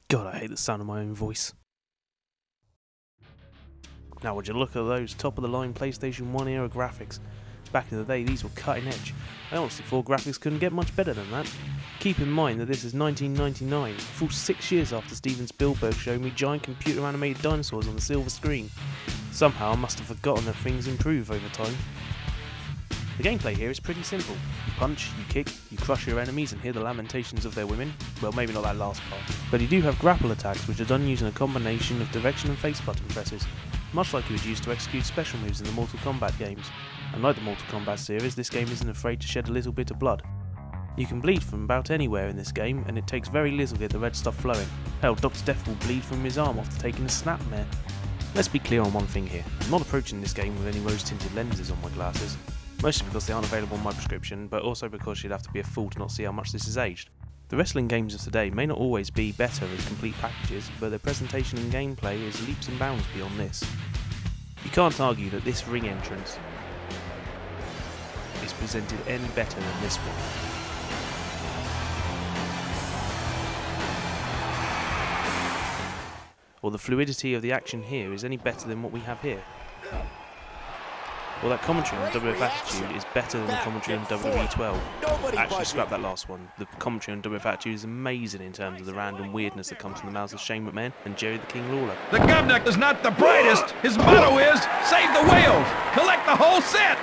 God, I hate the sound of my own voice. Now would you look at those top of the line PlayStation 1 era graphics. Back in the day these were cutting edge. I honestly thought graphics couldn't get much better than that. Keep in mind that this is 1999, a full 6 years after Steven Spielberg showed me giant computer animated dinosaurs on the silver screen. Somehow I must have forgotten that things improve over time. The gameplay here is pretty simple. You punch, you kick, you crush your enemies and hear the lamentations of their women. Well, maybe not that last part. But you do have grapple attacks which are done using a combination of direction and face button presses, much like you would use to execute special moves in the Mortal Kombat games. And like the Mortal Kombat series, this game isn't afraid to shed a little bit of blood. You can bleed from about anywhere in this game, and it takes very little to get the red stuff flowing. Hell, Dr. Death will bleed from his arm after taking a snapmare. Let's be clear on one thing here. I'm not approaching this game with any rose-tinted lenses on my glasses. Mostly because they aren't available on my prescription, but also because you'd have to be a fool to not see how much this is aged. The wrestling games of today may not always be better as complete packages, but their presentation and gameplay is leaps and bounds beyond this. You can't argue that this ring entrance is presented any better than this one. Or the fluidity of the action here is any better than what we have here. Or that commentary on WWF Attitude is better than the commentary on WWE 12. Actually, scrap that last one. The commentary on WWF Attitude is amazing in terms of the random weirdness that comes from the mouths of Shane McMahon and Jerry the King Lawler. The governor is not the brightest. His motto is, save the whales, collect the whole set.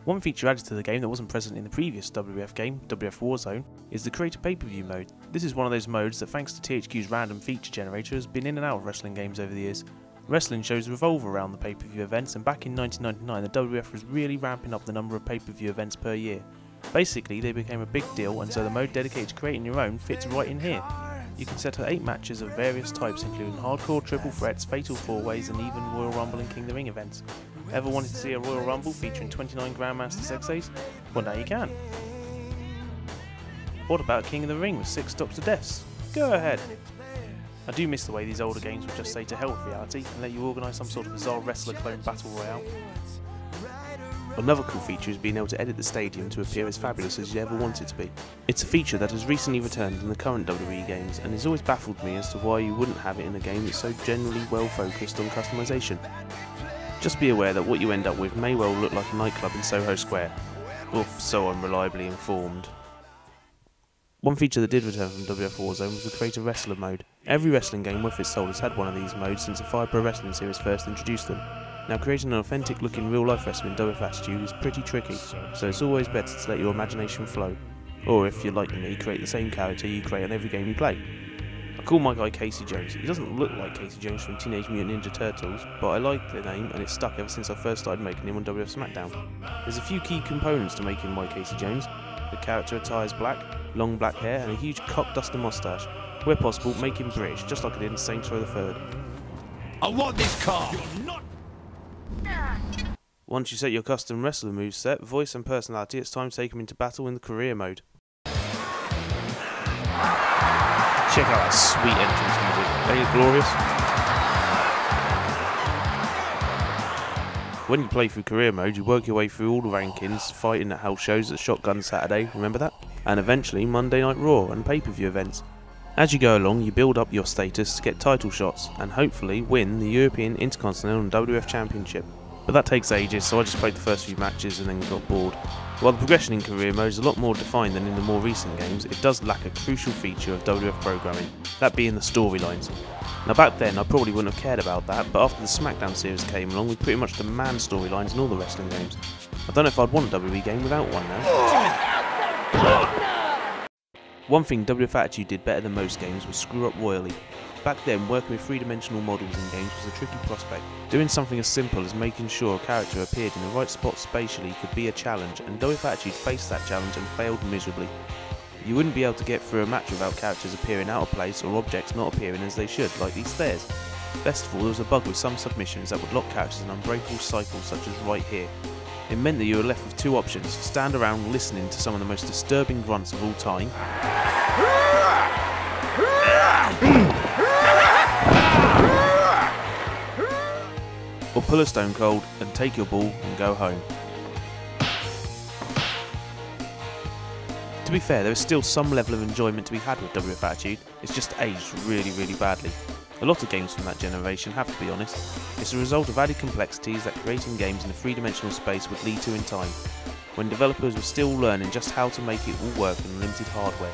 One feature added to the game that wasn't present in the previous WWF game, WWF Warzone, is the Create a Pay-Per-View mode. This is one of those modes that, thanks to THQ's random feature generator, has been in and out of wrestling games over the years. Wrestling shows revolve around the pay-per-view events, and back in 1999 the WWF was really ramping up the number of pay-per-view events per year. Basically they became a big deal, and so the mode dedicated to creating your own fits right in here. You can set up 8 matches of various types, including hardcore triple threats, fatal 4-ways and even Royal Rumble and King of the Ring events. Ever wanted to see a Royal Rumble featuring 29 Grandmaster Sexays? Well, now you can. What about King of the Ring with 6 Dr. Deaths? Go ahead. I do miss the way these older games would just say to hell with reality and let you organise some sort of bizarre wrestler clone battle royale. Another cool feature is being able to edit the stadium to appear as fabulous as you ever want it to be. It's a feature that has recently returned in the current WWE games and has always baffled me as to why you wouldn't have it in a game that's so generally well focused on customisation. Just be aware that what you end up with may well look like a nightclub in Soho Square, or so I'm reliably informed. One feature that did return from WWF Warzone was the Create a Wrestler mode. Every wrestling game worth its salt has had one of these modes since the Fire Pro Wrestling series first introduced them. Now, creating an authentic looking real life wrestler in WWF Attitude is pretty tricky, so it's always better to let your imagination flow. Or if you're like me, create the same character you create on every game you play. I call my guy Casey Jones. He doesn't look like Casey Jones from Teenage Mutant Ninja Turtles, but I like the name and it's stuck ever since I first started making him on WWF SmackDown. There's a few key components to making my Casey Jones. The character attire is black, long black hair and a huge cockduster moustache. Where possible, make him British, just like I did in Saints Row the Third. I want this car. Once you set your custom wrestler moveset, voice and personality, it's time to take him into battle in the career mode. Check out that sweet entrance music. Ain't it glorious? When you play through career mode, you work your way through all the rankings, fighting at house shows at Shotgun Saturday, remember that? And eventually Monday Night Raw and pay-per-view events. As you go along, you build up your status to get title shots, and hopefully win the European, Intercontinental and WWF Championship. But that takes ages, so I just played the first few matches and then got bored. While the progression in career mode is a lot more defined than in the more recent games, it does lack a crucial feature of WWF programming, that being the storylines. Now back then I probably wouldn't have cared about that, but after the SmackDown series came along we pretty much demand storylines in all the wrestling games. I don't know if I'd want a WWE game without one now. One thing WWF Attitude did better than most games was screw up royally. Back then, working with three-dimensional models in games was a tricky prospect. Doing something as simple as making sure a character appeared in the right spot spatially could be a challenge, and WWF Attitude faced that challenge and failed miserably. You wouldn't be able to get through a match without characters appearing out of place or objects not appearing as they should, like these stairs. Best of all, there was a bug with some submissions that would lock characters in unbreakable cycles such as right here. It meant that you were left with two options: stand around listening to some of the most disturbing grunts of all time, or pull a Stone Cold and take your ball and go home. To be fair, there is still some level of enjoyment to be had with WWF Attitude, it's just aged really badly. A lot of games from that generation, have to be honest. It's a result of added complexities that creating games in a three-dimensional space would lead to in time, when developers were still learning just how to make it all work in limited hardware.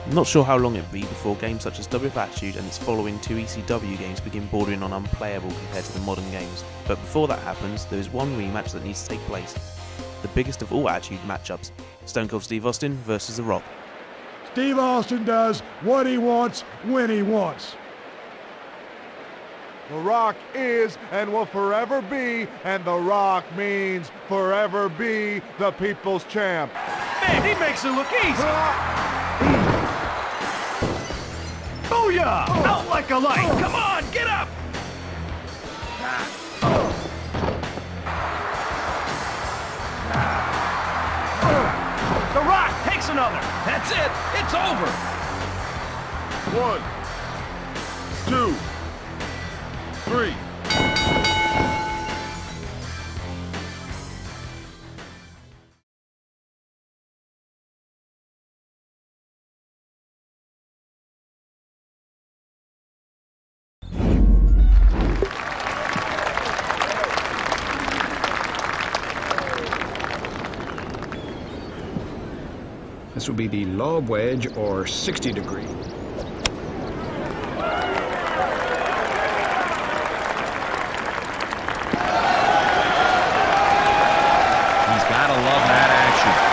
I'm not sure how long it would be before games such as WWF Attitude and its following two ECW games begin bordering on unplayable compared to the modern games, but before that happens, there is one rematch that needs to take place. The biggest of all Attitude matchups, Stone Cold Steve Austin versus The Rock. Steve Austin does what he wants when he wants. The Rock is and will forever be, and The Rock means forever be the people's champ. Man, he makes it look easy. Booyah! Out like a light. Come on, get up. The Rock takes another. That's it. It's over. 1, 2, 3. This will be the lob wedge or 60 degree. He's gotta love that action.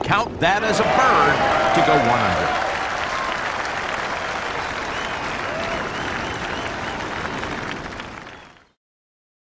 Count that as a bird to go 100.